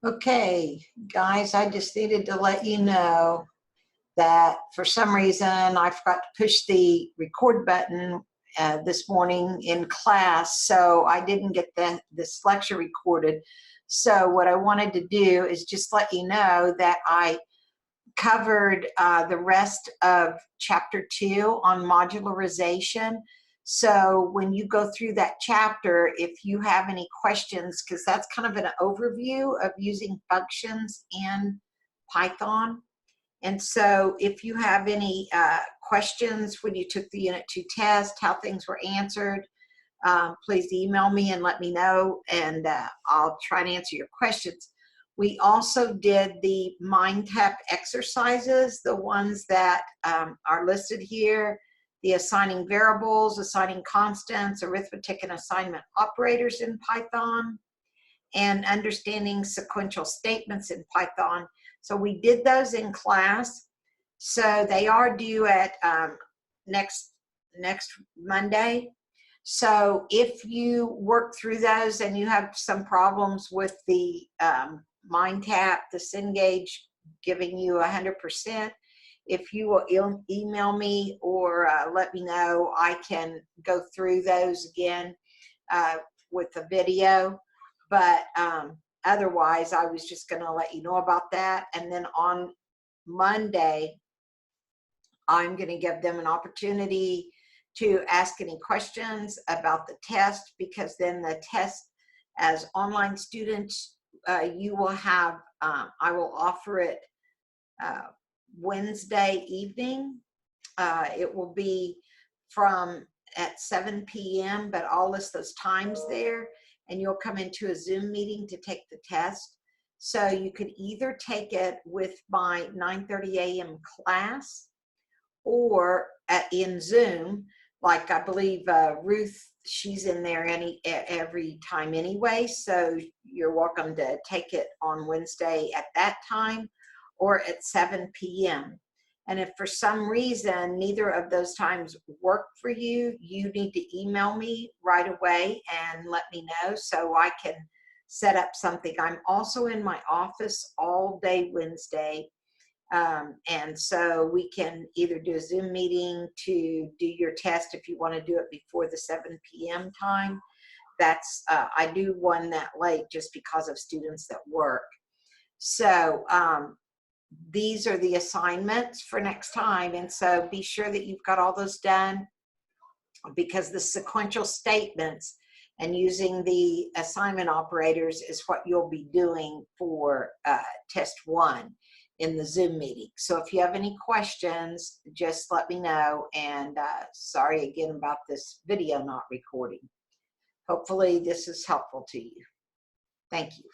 Okay, guys, I just needed to let you know that for some reason I forgot to push the record button this morning in class, so I didn't get this lecture recorded. So what I wanted to do is just let you know that I covered the rest of chapter 2 on modularization. So when you go through that chapter, if you have any questions, because that's kind of an overview of using functions in Python. And so if you have any questions when you took the Unit 2 test, how things were answered, please email me and let me know, and I'll try to answer your questions. We also did the MindTap exercises, the ones that are listed here, the assigning variables, assigning constants, arithmetic and assignment operators in Python, and understanding sequential statements in Python. So we did those in class. So they are due at next Monday. So if you work through those and you have some problems with the MindTap, the Cengage giving you 100%, if you will email me or let me know, I can go through those again with a video. But otherwise, I was just going to let you know about that. And then on Monday, I'm going to give them an opportunity to ask any questions about the test, because then the test, as online students, you will have, I will offer it Wednesday evening. It will be at 7 p.m., but I'll list those times there, and you'll come into a Zoom meeting to take the test. So you could either take it with my 9:30 a.m. class or in Zoom, like I believe Ruth, she's in there every time anyway, so you're welcome to take it on Wednesday at that time or at 7 p.m. And if for some reason neither of those times work for you, you need to email me right away and let me know so I can set up something. I'm also in my office all day Wednesday. And so we can either do a Zoom meeting to do your test if you want to do it before the 7 p.m. time. That's, I do one that late just because of students that work. So these are the assignments for next time. And so be sure that you've got all those done, because the sequential statements and using the assignment operators is what you'll be doing for test 1 in the Zoom meeting. So if you have any questions, just let me know. And sorry again about this video not recording. Hopefully this is helpful to you. Thank you.